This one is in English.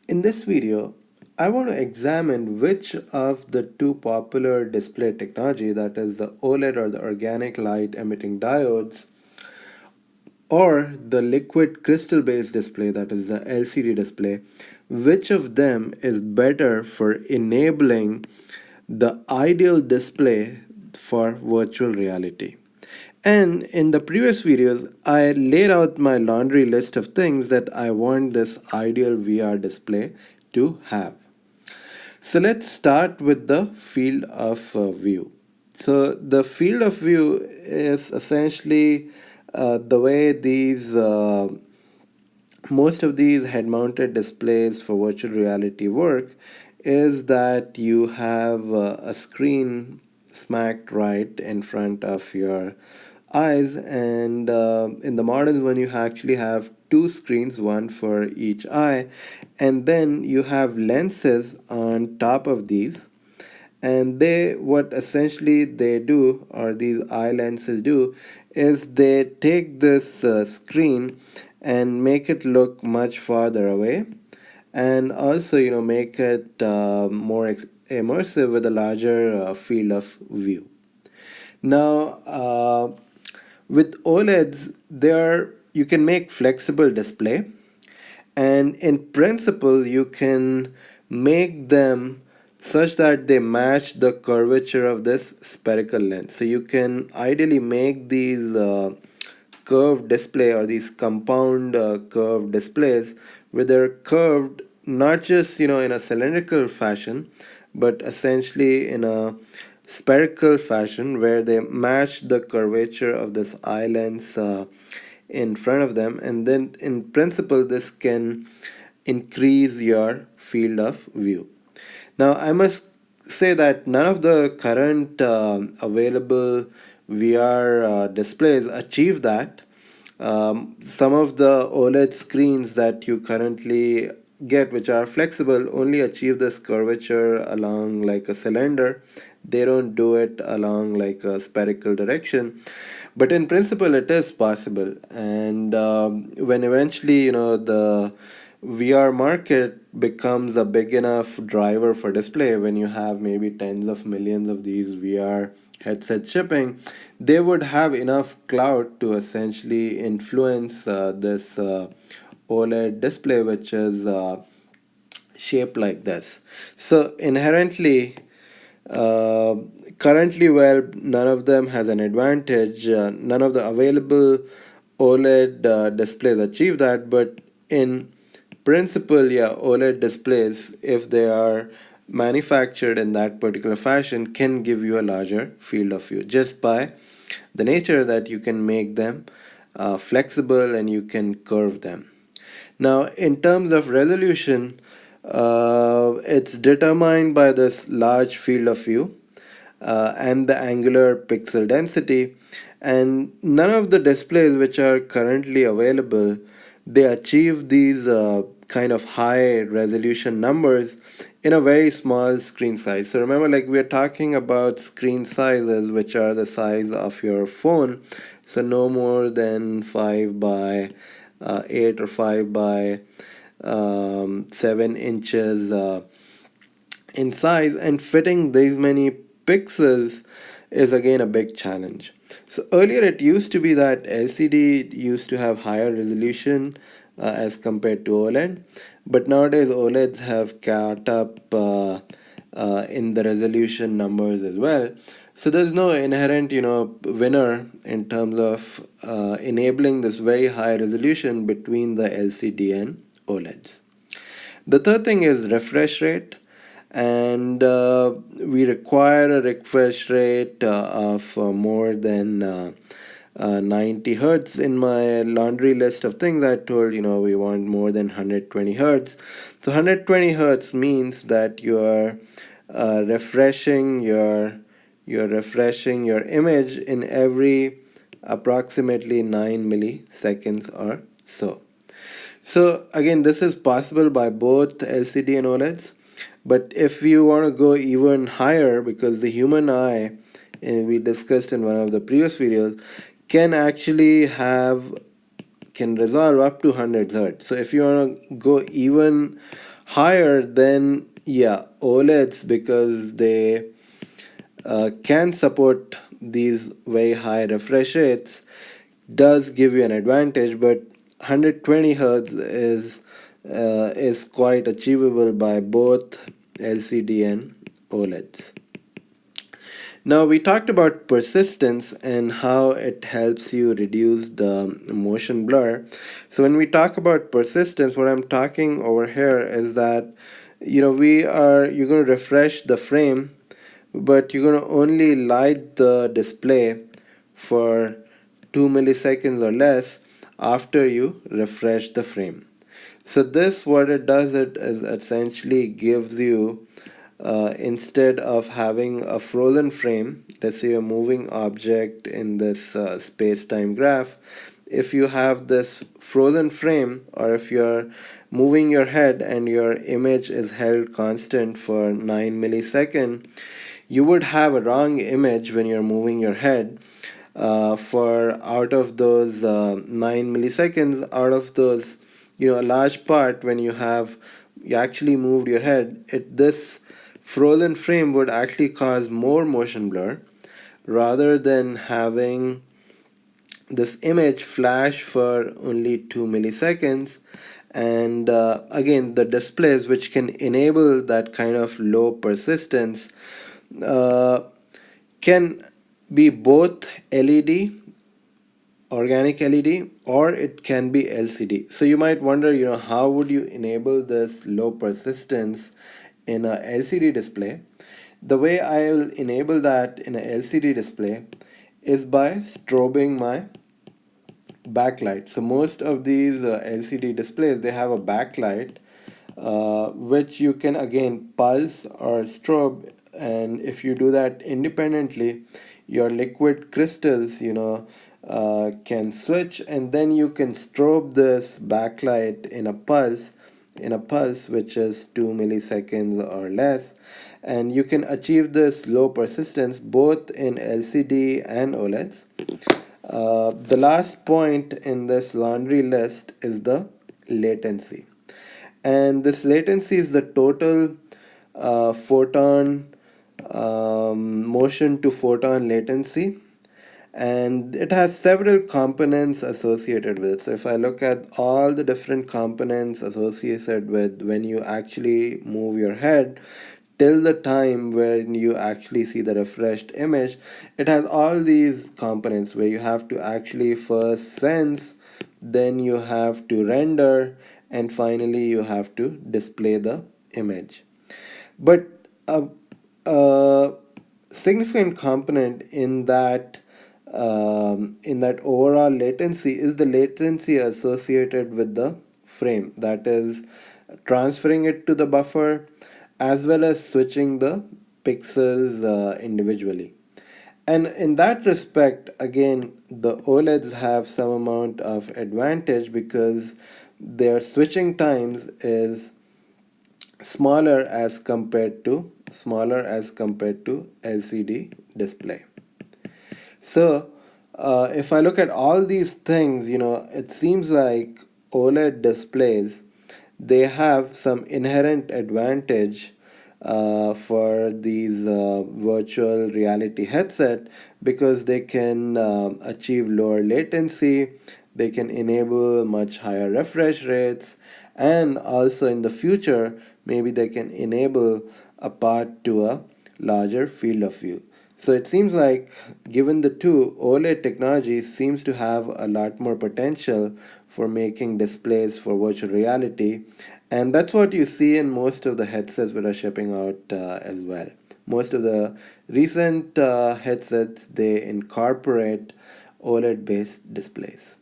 In this video, I want to examine which of the two popular display technology, that is the OLED or the organic light emitting diodes, or the liquid crystal based display, that is the LCD display, which of them is better for enabling the ideal display for virtual reality. And in the previous videos, I laid out my laundry list of things that I want this ideal VR display to have. So let's start with the field of view. So the field of view is essentially the way these most of these head-mounted displays for virtual reality work is that you have a screen smacked right in front of your eyes, and in the modern one you actually have two screens, one for each eye, and then you have lenses on top of these, and they what essentially they do, or these eye lenses do, is they take this screen and make it look much farther away, and also make it more immersive with a larger field of view. Now with OLEDs, there you can make flexible display, and in principle you can make them such that they match the curvature of this spherical lens. So you can ideally make these curved display, or these compound curved displays, where they're curved not just in a cylindrical fashion, but essentially in a spherical fashion, where they match the curvature of this eye lens in front of them, and then in principle this can increase your field of view. Now I must say that none of the current available VR displays achieve that. Some of the OLED screens that you currently get, which are flexible, only achieve this curvature along like a cylinder. They don't do it along like a spherical direction, but in principle it is possible. And when eventually the VR market becomes a big enough driver for display, when you have maybe tens of millions of these VR headset shipping, they would have enough clout to essentially influence this OLED display, which is shaped like this. So inherently, uh, currently, well, none of them has an advantage. None of the available OLED displays achieve that, but in principle, yeah, OLED displays, if they are manufactured in that particular fashion, can give you a larger field of view just by the nature that you can make them flexible and you can curve them. Now, in terms of resolution, it's determined by this large field of view and the angular pixel density. And none of the displays which are currently available, they achieve these kind of high resolution numbers in a very small screen size. So remember, like, we're talking about screen sizes which are the size of your phone, so no more than 5 by 8 or 5 by 7 inches in size, and fitting these many pixels is again a big challenge. So earlier it used to be that LCD used to have higher resolution as compared to OLED, but nowadays OLEDs have caught up in the resolution numbers as well. So there's no inherent, winner in terms of enabling this very high resolution between the LCD and OLEDs. The third thing is refresh rate, and we require a refresh rate of more than 90 hertz. In my laundry list of things, I told we want more than 120 hertz. So 120 hertz means that you are refreshing your image in every approximately 9 milliseconds or so. So again, this is possible by both LCD and OLEDs. But if you want to go even higher, because the human eye, we discussed in one of the previous videos, can actually can resolve up to 100 hertz. So if you want to go even higher, then yeah, OLEDs, because they can support these very high refresh rates, does give you an advantage. But 120 hertz is quite achievable by both LCD and OLEDs. Now, we talked about persistence and how it helps you reduce the motion blur. So when we talk about persistence, what I'm talking over here is that you're going to refresh the frame, but you're going to only light the display for 2 milliseconds or less after you refresh the frame. So this, what it does, it is essentially gives you, instead of having a frozen frame, let's say a moving object in this space-time graph, if you have this frozen frame, or if you're moving your head and your image is held constant for 9 milliseconds, you would have a wrong image when you're moving your head. For out of those 9 milliseconds, out of those, a large part, when you actually moved your head, this frozen frame would actually cause more motion blur rather than having this image flash for only 2 milliseconds. And again, the displays which can enable that kind of low persistence uh, can be both LED, organic LED, or it can be LCD. So you might wonder, how would you enable this low persistence in a LCD display? The way I will enable that in a LCD display is by strobing my backlight. So most of these LCD displays, they have a backlight, which you can again pulse or strobe. And if you do that independently, your liquid crystals, can switch, and then you can strobe this backlight in a pulse which is 2 milliseconds or less, and you can achieve this low persistence both in LCD and OLEDs. The last point in this laundry list is the latency. And this latency is the total photon motion to photon latency. And it has several components associated with it. So if I look at all the different components associated with when you actually move your head till the time when you actually see the refreshed image, it has all these components where you have to actually first sense, then you have to render, and finally you have to display the image. But a significant component in that overall latency is the latency associated with the frame, that is transferring it to the buffer as well as switching the pixels individually. And in that respect, again, the OLEDs have some amount of advantage because their switching times is smaller as compared to LCD display. So, if I look at all these things, it seems like OLED displays, they have some inherent advantage for these virtual reality headset, because they can achieve lower latency, they can enable much higher refresh rates, and also in the future, maybe they can enable a path to a larger field of view. So it seems like, given the two, OLED technology seems to have a lot more potential for making displays for virtual reality. And that's what you see in most of the headsets that are shipping out as well. Most of the recent headsets, they incorporate OLED based displays.